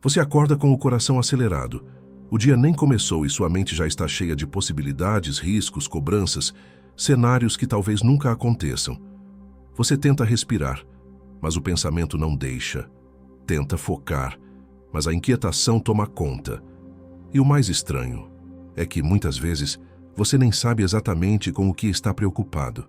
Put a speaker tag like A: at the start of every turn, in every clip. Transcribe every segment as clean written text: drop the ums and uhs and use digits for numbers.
A: Você acorda com o coração acelerado. O dia nem começou e sua mente já está cheia de possibilidades, riscos, cobranças, cenários que talvez nunca aconteçam. Você tenta respirar, mas o pensamento não deixa. Tenta focar, mas a inquietação toma conta. E o mais estranho é que, muitas vezes, você nem sabe exatamente com o que está preocupado.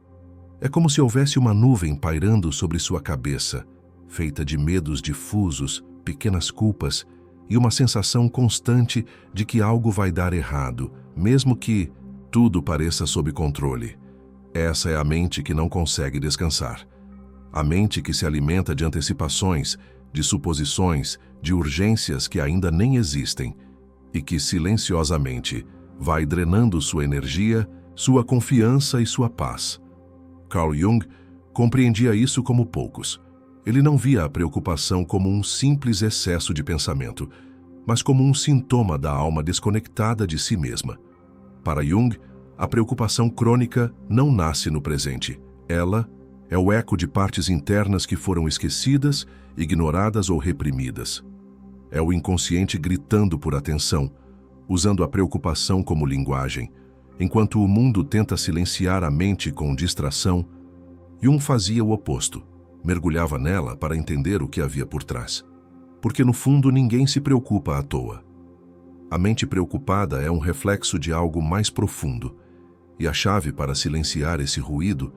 A: É como se houvesse uma nuvem pairando sobre sua cabeça, feita de medos difusos, pequenas culpas e uma sensação constante de que algo vai dar errado, mesmo que tudo pareça sob controle. Essa é a mente que não consegue descansar. A mente que se alimenta de antecipações, de suposições, de urgências que ainda nem existem e que silenciosamente vai drenando sua energia, sua confiança e sua paz. Carl Jung compreendia isso como poucos. Ele não via a preocupação como um simples excesso de pensamento, mas como um sintoma da alma desconectada de si mesma. Para Jung, a preocupação crônica não nasce no presente. Ela é o eco de partes internas que foram esquecidas, ignoradas ou reprimidas. É o inconsciente gritando por atenção, usando a preocupação como linguagem. Enquanto o mundo tenta silenciar a mente com distração, Jung fazia o oposto. Mergulhava nela para entender o que havia por trás. Porque no fundo ninguém se preocupa à toa. A mente preocupada é um reflexo de algo mais profundo, e a chave para silenciar esse ruído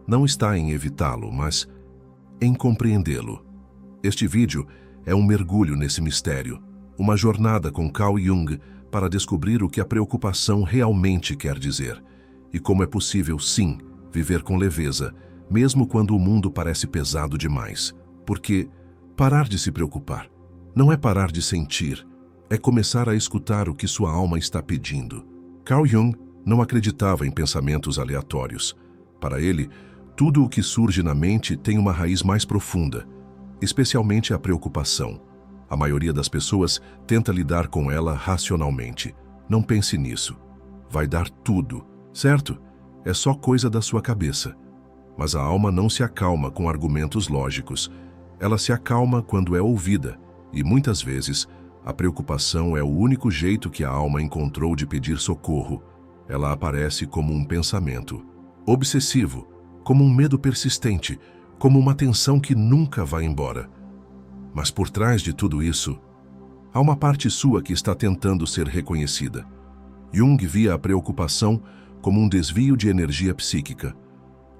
A: não está em evitá-lo, mas em compreendê-lo. Este vídeo é um mergulho nesse mistério, uma jornada com Carl Jung para descobrir o que a preocupação realmente quer dizer e como é possível, sim, viver com leveza, mesmo quando o mundo parece pesado demais. Porque parar de se preocupar não é parar de sentir, é começar a escutar o que sua alma está pedindo. Carl Jung não acreditava em pensamentos aleatórios. Para ele, tudo o que surge na mente tem uma raiz mais profunda, especialmente a preocupação. A maioria das pessoas tenta lidar com ela racionalmente. Não pense nisso. Vai dar tudo, certo? É só coisa da sua cabeça. Mas a alma não se acalma com argumentos lógicos. Ela se acalma quando é ouvida, e muitas vezes a preocupação é o único jeito que a alma encontrou de pedir socorro. Ela aparece como um pensamento obsessivo, como um medo persistente, como uma tensão que nunca vai embora. Mas por trás de tudo isso, há uma parte sua que está tentando ser reconhecida. Jung via a preocupação como um desvio de energia psíquica.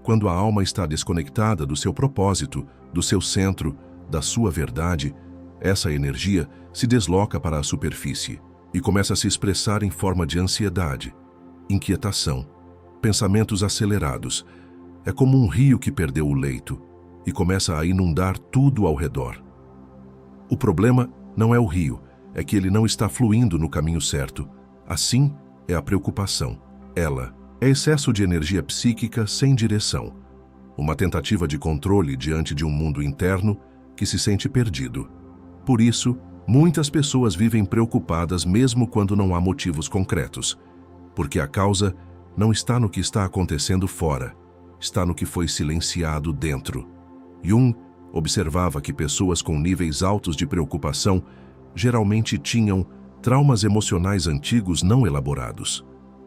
A: Quando a alma está desconectada do seu propósito, do seu centro, da sua verdade, essa energia se desloca para a superfície e começa a se expressar em forma de ansiedade, inquietação, pensamentos acelerados. É como um rio que perdeu o leito e começa a inundar tudo ao redor. O problema não é o rio, é que ele não está fluindo no caminho certo. Assim é a preocupação. Ela é excesso de energia psíquica sem direção. Uma tentativa de controle diante de um mundo interno que se sente perdido. Por isso, muitas pessoas vivem preocupadas mesmo quando não há motivos concretos. Porque a causa não está no que está acontecendo fora, está no que foi silenciado dentro. Jung observava que pessoas com níveis altos de preocupação geralmente tinham traumas emocionais antigos não elaborados,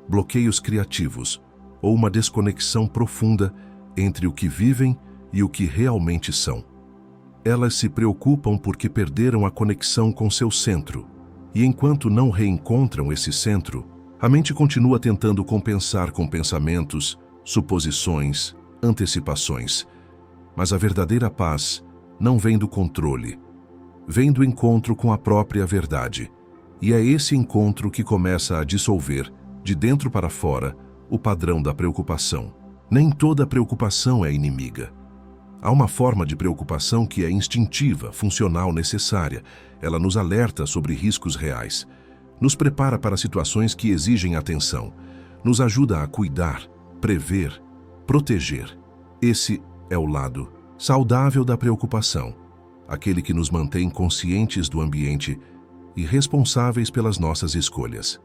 A: bloqueios criativos ou uma desconexão profunda entre o que vivem e o que realmente são. Elas se preocupam porque perderam a conexão com seu centro, e enquanto não reencontram esse centro, a mente continua tentando compensar com pensamentos, suposições, antecipações. Mas a verdadeira paz não vem do controle, vem do encontro com a própria verdade. E é esse encontro que começa a dissolver, de dentro para fora, o padrão da preocupação. Nem toda preocupação é inimiga. Há uma forma de preocupação que é instintiva, funcional, necessária. Ela nos alerta sobre riscos reais, nos prepara para situações que exigem atenção, nos ajuda a cuidar, prever, proteger. Esse é o lado saudável da preocupação, aquele que nos mantém conscientes do ambiente e responsáveis pelas nossas escolhas.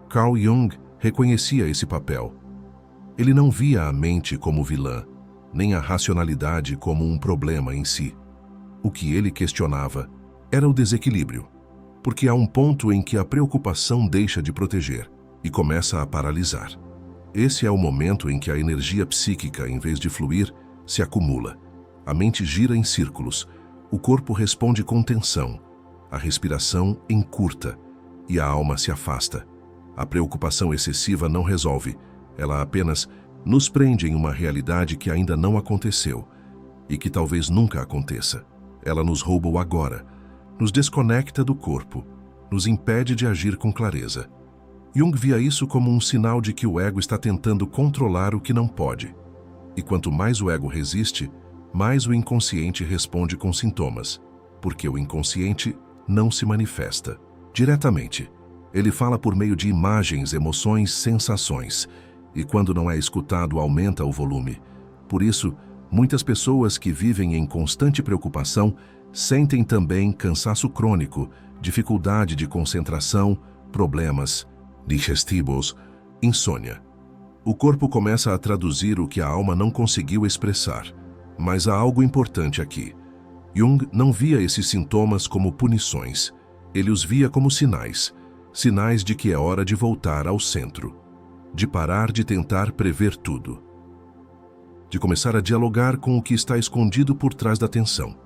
A: Carl Jung reconhecia esse papel. Ele não via a mente como vilã, nem a racionalidade como um problema em si. O que ele questionava Era o desequilíbrio, porque há um ponto em que a preocupação deixa de proteger e começa a paralisar. Esse é o momento em que a energia psíquica, em vez de fluir, se acumula. A mente gira em círculos, o corpo responde com tensão, a respiração encurta e a alma se afasta. A preocupação excessiva não resolve, ela apenas nos prende em uma realidade que ainda não aconteceu e que talvez nunca aconteça. Ela nos rouba o agora, nos desconecta do corpo, nos impede de agir com clareza. Jung via isso como um sinal de que o ego está tentando controlar o que não pode. E quanto mais o ego resiste, mais o inconsciente responde com sintomas, porque o inconsciente não se manifesta diretamente. Ele fala por meio de imagens, emoções, sensações, e quando não é escutado, aumenta o volume. Por isso, muitas pessoas que vivem em constante preocupação sentem também cansaço crônico, dificuldade de concentração, problemas digestivos, insônia. O corpo começa a traduzir o que a alma não conseguiu expressar. Mas há algo importante aqui. Jung não via esses sintomas como punições. Ele os via como sinais. Sinais de que é hora de voltar ao centro. De parar de tentar prever tudo. De começar a dialogar com o que está escondido por trás da tensão.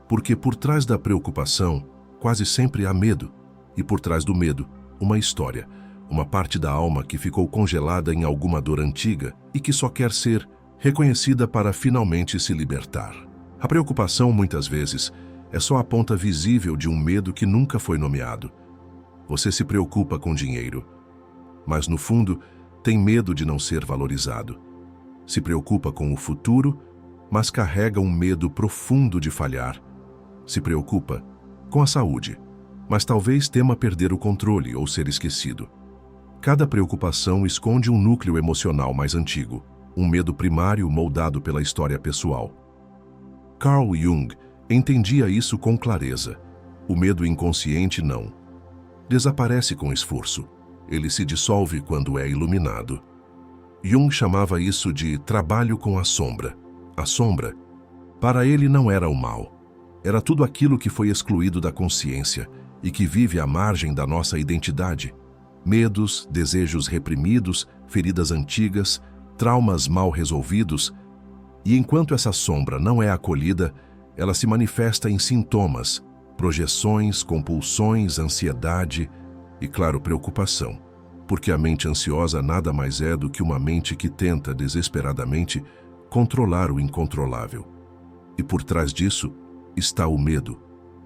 A: Porque por trás da preocupação, quase sempre há medo. E por trás do medo, uma história. Uma parte da alma que ficou congelada em alguma dor antiga e que só quer ser reconhecida para finalmente se libertar. A preocupação, muitas vezes, é só a ponta visível de um medo que nunca foi nomeado. Você se preocupa com dinheiro, mas no fundo tem medo de não ser valorizado. Se preocupa com o futuro, mas carrega um medo profundo de falhar. Se preocupa com a saúde, mas talvez tema perder o controle ou ser esquecido. Cada preocupação esconde um núcleo emocional mais antigo, um medo primário moldado pela história pessoal. Carl Jung entendia isso com clareza. O medo inconsciente não desaparece com esforço. Ele se dissolve quando é iluminado. Jung chamava isso de trabalho com a sombra. A sombra, para ele, não era o mal. Era tudo aquilo que foi excluído da consciência e que vive à margem da nossa identidade. Medos, desejos reprimidos, feridas antigas, traumas mal resolvidos. E enquanto essa sombra não é acolhida, ela se manifesta em sintomas, projeções, compulsões, ansiedade e, claro, preocupação. Porque a mente ansiosa nada mais é do que uma mente que tenta desesperadamente controlar o incontrolável. E por trás disso está o medo,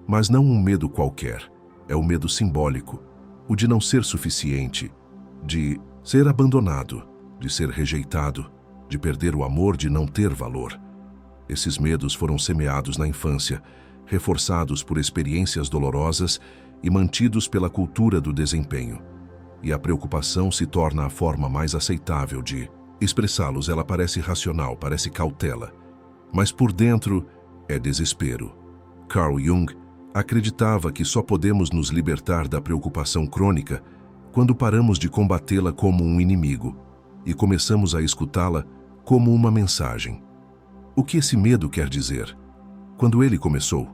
A: mas não um medo qualquer, é o medo simbólico, o de não ser suficiente, de ser abandonado, de ser rejeitado, de perder o amor, de não ter valor. Esses medos foram semeados na infância, reforçados por experiências dolorosas e mantidos pela cultura do desempenho. E a preocupação se torna a forma mais aceitável de expressá-los. Ela parece racional, parece cautela, mas por dentro é desespero. Carl Jung acreditava que só podemos nos libertar da preocupação crônica quando paramos de combatê-la como um inimigo e começamos a escutá-la como uma mensagem. O que esse medo quer dizer? Quando ele começou?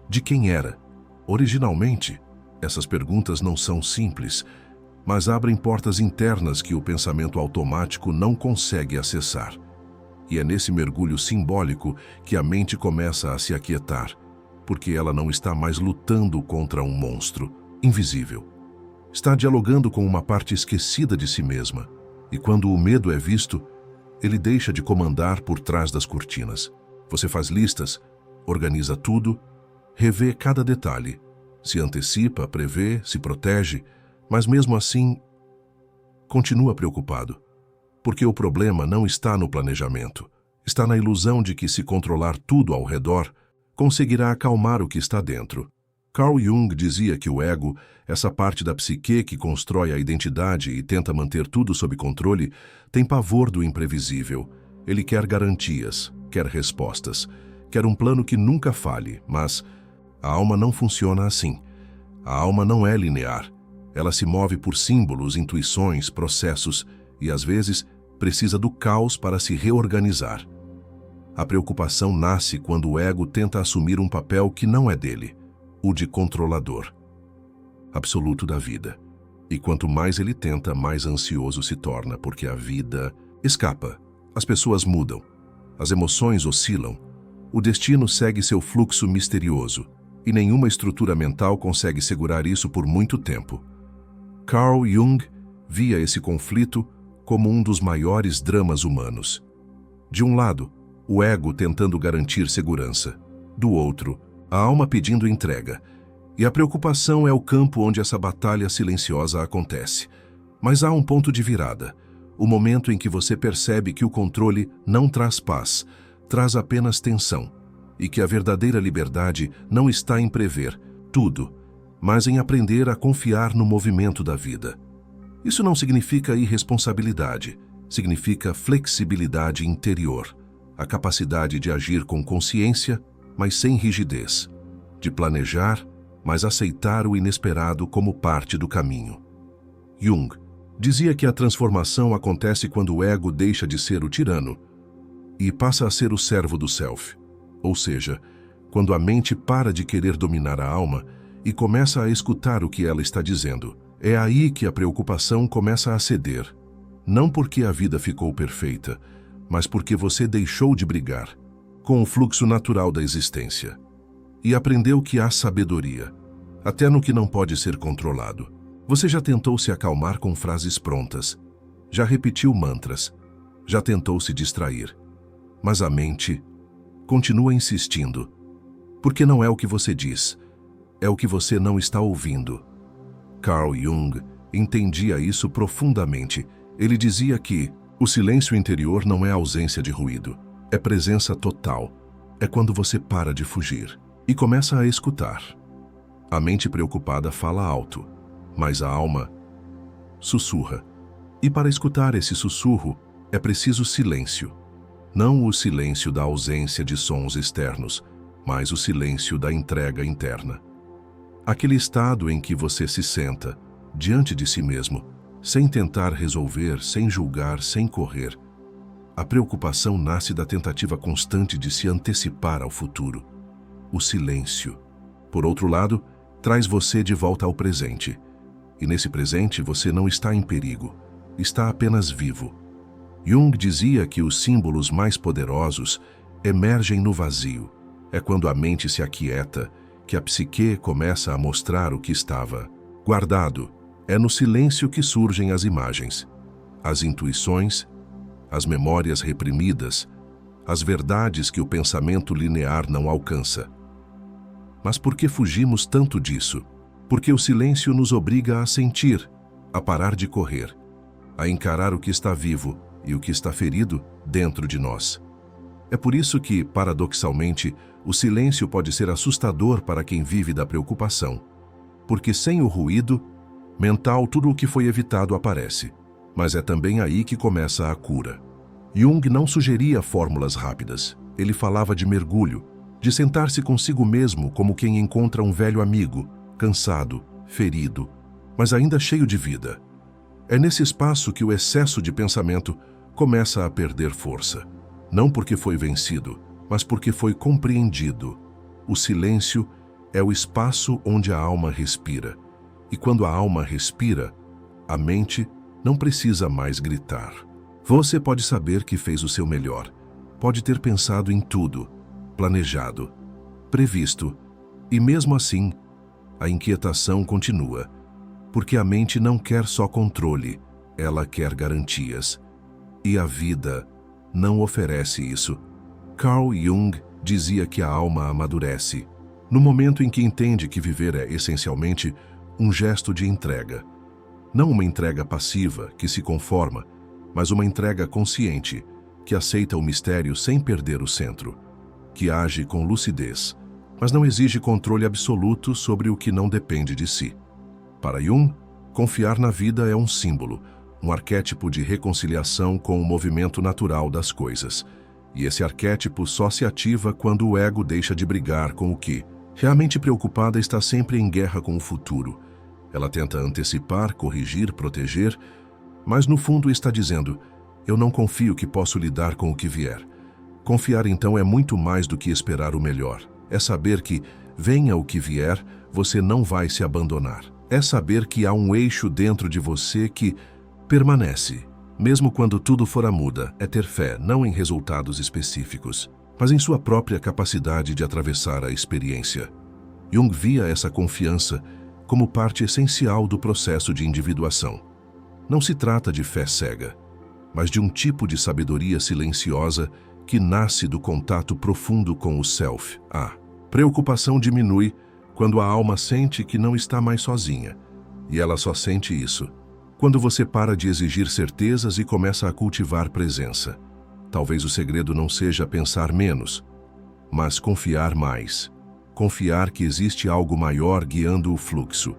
A: De quem era? Originalmente, essas perguntas não são simples, mas abrem portas internas que o pensamento automático não consegue acessar. E é nesse mergulho simbólico que a mente começa a se aquietar, porque ela não está mais lutando contra um monstro invisível. Está dialogando com uma parte esquecida de si mesma, e quando o medo é visto, ele deixa de comandar por trás das cortinas. Você faz listas, organiza tudo, revê cada detalhe, se antecipa, prevê, se protege, mas mesmo assim, continua preocupado, porque o problema não está no planejamento, está na ilusão de que se controlar tudo ao redor, conseguirá acalmar o que está dentro. Carl Jung dizia que o ego, essa parte da psique que constrói a identidade e tenta manter tudo sob controle, tem pavor do imprevisível. Ele quer garantias, quer respostas, quer um plano que nunca falhe, mas a alma não funciona assim. A alma não é linear. Ela se move por símbolos, intuições, processos e, às vezes, precisa do caos para se reorganizar. A preocupação nasce quando o ego tenta assumir um papel que não é dele. o de controlador absoluto da vida. E quanto mais ele tenta, mais ansioso se torna, porque a vida escapa, as pessoas mudam, as emoções oscilam, o destino segue seu fluxo misterioso, e nenhuma estrutura mental consegue segurar isso por muito tempo. Carl Jung via esse conflito como um dos maiores dramas humanos. De um lado, o ego tentando garantir segurança. Do outro, a alma pedindo entrega. E a preocupação é o campo onde essa batalha silenciosa acontece. Mas há um ponto de virada, o momento em que você percebe que o controle não traz paz, traz apenas tensão, e que a verdadeira liberdade não está em prever tudo, mas em aprender a confiar no movimento da vida. Isso não significa irresponsabilidade, significa flexibilidade interior, a capacidade de agir com consciência, mas sem rigidez, de planejar, mas aceitar o inesperado como parte do caminho. Jung dizia que a transformação acontece quando o ego deixa de ser o tirano e passa a ser o servo do self, ou seja, quando a mente para de querer dominar a alma e começa a escutar o que ela está dizendo. É aí que a preocupação começa a ceder, não porque a vida ficou perfeita, mas porque você deixou de brigar com o fluxo natural da existência e aprendeu que há sabedoria, até no que não pode ser controlado. Você já tentou se acalmar com frases prontas, já repetiu mantras, já tentou se distrair, mas a mente continua insistindo, porque não é o que você diz, é o que você não está ouvindo. Carl Jung entendia isso profundamente. Ele dizia que o silêncio interior não é ausência de ruído, é presença total, é quando você para de fugir e começa a escutar. A mente preocupada fala alto, mas a alma sussurra. E para escutar esse sussurro, é preciso silêncio. Não o silêncio da ausência de sons externos, mas o silêncio da entrega interna. Aquele estado em que você se senta, diante de si mesmo, sem tentar resolver, sem julgar, sem correr. A preocupação nasce da tentativa constante de se antecipar ao futuro. O silêncio, por outro lado, traz você de volta ao presente. E nesse presente você não está em perigo, está apenas vivo. Jung dizia que os símbolos mais poderosos emergem no vazio. É quando a mente se aquieta que a psique começa a mostrar o que estava guardado. É no silêncio que surgem as imagens, as intuições, as memórias reprimidas, as verdades que o pensamento linear não alcança. Mas por que fugimos tanto disso? Porque o silêncio nos obriga a sentir, a parar de correr, a encarar o que está vivo e o que está ferido dentro de nós. É por isso que, paradoxalmente, o silêncio pode ser assustador para quem vive da preocupação. Porque sem o ruído mental, tudo o que foi evitado aparece. Mas é também aí que começa a cura. Jung não sugeria fórmulas rápidas. Ele falava de mergulho, de sentar-se consigo mesmo como quem encontra um velho amigo, cansado, ferido, mas ainda cheio de vida. É nesse espaço que o excesso de pensamento começa a perder força. Não porque foi vencido, mas porque foi compreendido. O silêncio é o espaço onde a alma respira. E quando a alma respira, a mente não precisa mais gritar. Você pode saber que fez o seu melhor. Pode ter pensado em tudo, planejado, previsto. E mesmo assim, a inquietação continua. Porque a mente não quer só controle, ela quer garantias. E a vida não oferece isso. Carl Jung dizia que a alma amadurece no momento em que entende que viver é essencialmente um gesto de entrega. Não uma entrega passiva que se conforma, mas uma entrega consciente que aceita o mistério sem perder o centro, que age com lucidez, mas não exige controle absoluto sobre o que não depende de si. Para Jung, confiar na vida é um símbolo, um arquétipo de reconciliação com o movimento natural das coisas. E esse arquétipo só se ativa quando o ego deixa de brigar com o que, realmente preocupada, está sempre em guerra com o futuro. Ela tenta antecipar, corrigir, proteger, mas no fundo está dizendo: eu não confio que posso lidar com o que vier. Confiar então é muito mais do que esperar o melhor. É saber que, venha o que vier, você não vai se abandonar. É saber que há um eixo dentro de você que permanece, mesmo quando tudo fora muda. É ter fé, não em resultados específicos, mas em sua própria capacidade de atravessar a experiência. Jung via essa confiança como parte essencial do processo de individuação. Não se trata de fé cega, mas de um tipo de sabedoria silenciosa que nasce do contato profundo com o self. A preocupação diminui quando a alma sente que não está mais sozinha, e ela só sente isso quando você para de exigir certezas e começa a cultivar presença. Talvez o segredo não seja pensar menos, mas confiar mais. Confiar que existe algo maior guiando o fluxo.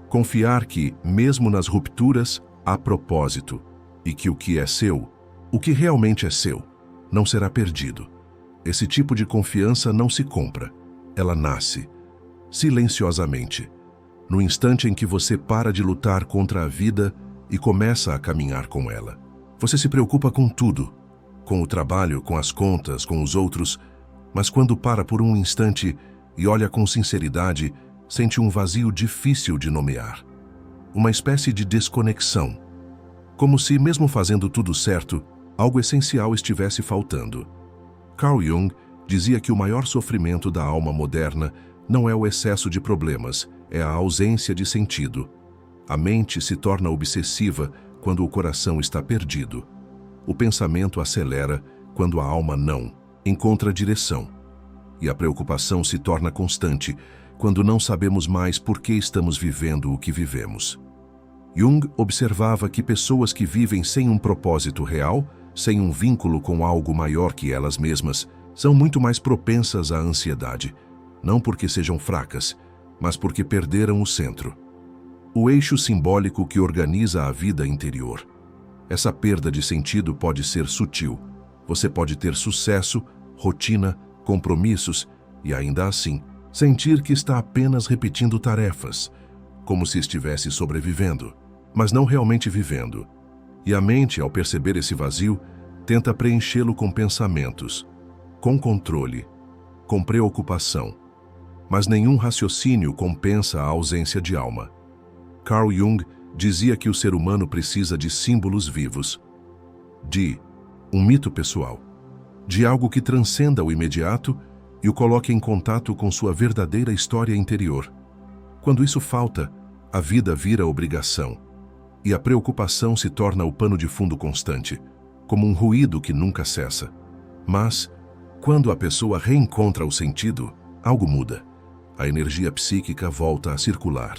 A: Confiar que, mesmo nas rupturas, há propósito, e que o que é seu, o que realmente é seu, não será perdido. Esse tipo de confiança não se compra, ela nasce, silenciosamente, no instante em que você para de lutar contra a vida e começa a caminhar com ela. Você se preocupa com tudo, com o trabalho, com as contas, com os outros, mas quando para por um instante e olha com sinceridade, sente um vazio difícil de nomear. Uma espécie de desconexão, como se, mesmo fazendo tudo certo, algo essencial estivesse faltando. Carl Jung dizia que o maior sofrimento da alma moderna não é o excesso de problemas, é a ausência de sentido. A mente se torna obsessiva quando o coração está perdido. O pensamento acelera quando a alma não encontra direção. E a preocupação se torna constante quando não sabemos mais por que estamos vivendo o que vivemos. Jung observava que pessoas que vivem sem um propósito real, sem um vínculo com algo maior que elas mesmas, são muito mais propensas à ansiedade, não porque sejam fracas, mas porque perderam o centro. O eixo simbólico que organiza a vida interior. Essa perda de sentido pode ser sutil. Você pode ter sucesso, rotina, compromissos e, ainda assim, sentir que está apenas repetindo tarefas, como se estivesse sobrevivendo, mas não realmente vivendo. E a mente, ao perceber esse vazio, tenta preenchê-lo com pensamentos, com controle, com preocupação. Mas nenhum raciocínio compensa a ausência de alma. Carl Jung dizia que o ser humano precisa de símbolos vivos, de um mito pessoal, de algo que transcenda o imediato e o coloque em contato com sua verdadeira história interior. Quando isso falta, a vida vira obrigação, e a preocupação se torna o pano de fundo constante, como um ruído que nunca cessa. Mas, quando a pessoa reencontra o sentido, algo muda. A energia psíquica volta a circular.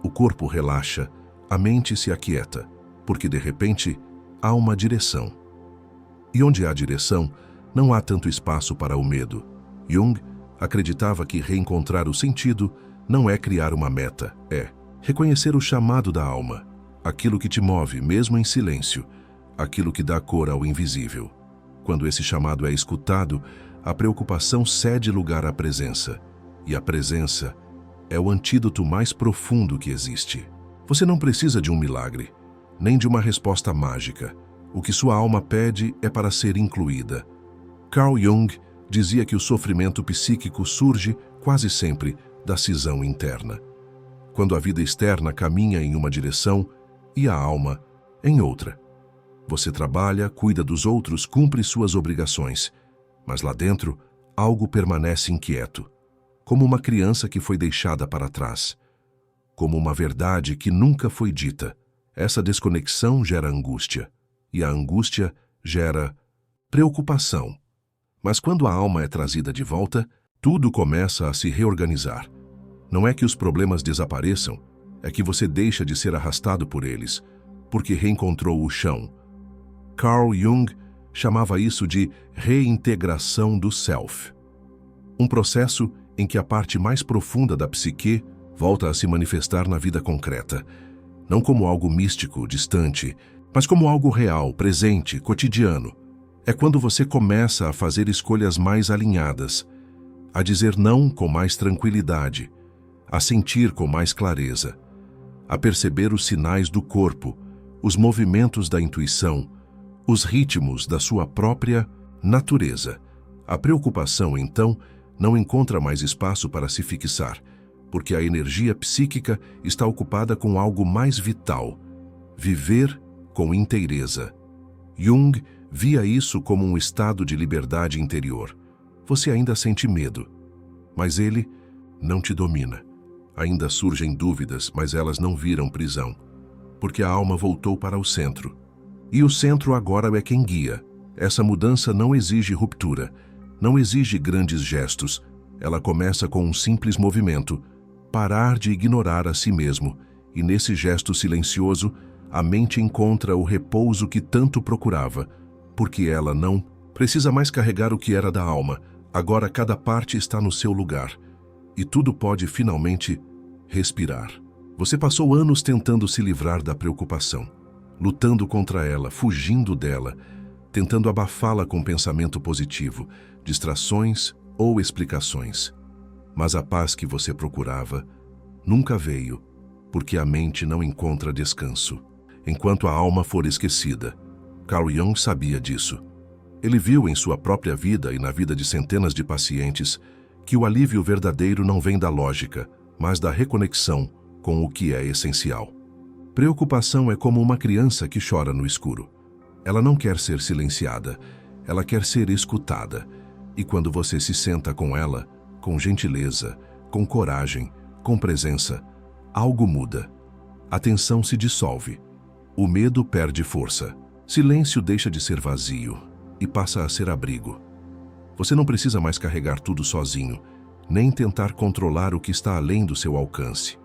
A: O corpo relaxa, a mente se aquieta, porque de repente há uma direção. E onde há direção, não há tanto espaço para o medo. Jung acreditava que reencontrar o sentido não é criar uma meta, é reconhecer o chamado da alma, aquilo que te move mesmo em silêncio, aquilo que dá cor ao invisível. Quando esse chamado é escutado, a preocupação cede lugar à presença, e a presença é o antídoto mais profundo que existe. Você não precisa de um milagre, nem de uma resposta mágica. O que sua alma pede é para ser incluída. Carl Jung dizia que o sofrimento psíquico surge, quase sempre, da cisão interna. Quando a vida externa caminha em uma direção e a alma em outra. Você trabalha, cuida dos outros, cumpre suas obrigações, mas lá dentro, algo permanece inquieto, como uma criança que foi deixada para trás, como uma verdade que nunca foi dita. Essa desconexão gera angústia, e a angústia gera preocupação. Mas quando a alma é trazida de volta, tudo começa a se reorganizar. Não é que os problemas desapareçam, é que você deixa de ser arrastado por eles, porque reencontrou o chão. Carl Jung chamava isso de reintegração do self. Um processo em que a parte mais profunda da psique volta a se manifestar na vida concreta, não como algo místico, distante, mas como algo real, presente, cotidiano. É quando você começa a fazer escolhas mais alinhadas, a dizer não com mais tranquilidade, a sentir com mais clareza, a perceber os sinais do corpo, os movimentos da intuição, os ritmos da sua própria natureza. A preocupação, então, Não encontra mais espaço para se fixar, porque a energia psíquica está ocupada com algo mais vital: viver com inteireza. Jung via isso como um estado de liberdade interior. Você ainda sente medo, mas ele não te domina. Ainda surgem dúvidas, mas elas não viram prisão, porque a alma voltou para o centro. E o centro agora é quem guia. Essa mudança não exige ruptura, não exige grandes gestos. Ela começa com um simples movimento: parar de ignorar a si mesmo, e nesse gesto silencioso, a mente encontra o repouso que tanto procurava, porque ela não precisa mais carregar o que era da alma. Agora cada parte está no seu lugar, e tudo pode finalmente respirar. Você passou anos tentando se livrar da preocupação, lutando contra ela, fugindo dela, tentando abafá-la com pensamento positivo, distrações ou explicações. Mas a paz que você procurava nunca veio, porque a mente não encontra descanso enquanto a alma for esquecida. Carl Jung sabia disso. Ele viu em sua própria vida e na vida de centenas de pacientes que o alívio verdadeiro não vem da lógica, mas da reconexão com o que é essencial. Preocupação é como uma criança que chora no escuro. Ela não quer ser silenciada, ela quer ser escutada. E quando você se senta com ela, com gentileza, com coragem, com presença, algo muda. A tensão se dissolve. O medo perde força. Silêncio deixa de ser vazio e passa a ser abrigo. Você não precisa mais carregar tudo sozinho, nem tentar controlar o que está além do seu alcance.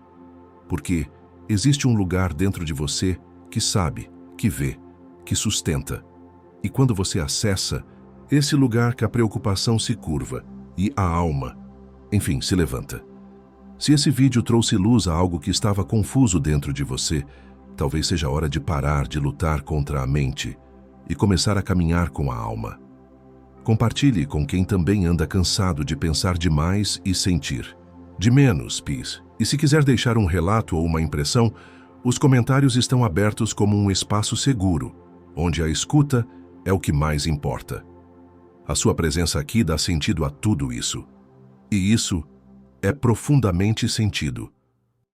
A: Porque existe um lugar dentro de você que sabe, que vê, que sustenta. E quando você acessa esse lugar, que a preocupação se curva e a alma, enfim, se levanta. Se esse vídeo trouxe luz a algo que estava confuso dentro de você, talvez seja hora de parar de lutar contra a mente e começar a caminhar com a alma. Compartilhe com quem também anda cansado de pensar demais e sentir de menos, Pis. E se quiser deixar um relato ou uma impressão, os comentários estão abertos como um espaço seguro, onde a escuta é o que mais importa. A sua presença aqui dá sentido a tudo isso. E isso é profundamente sentido.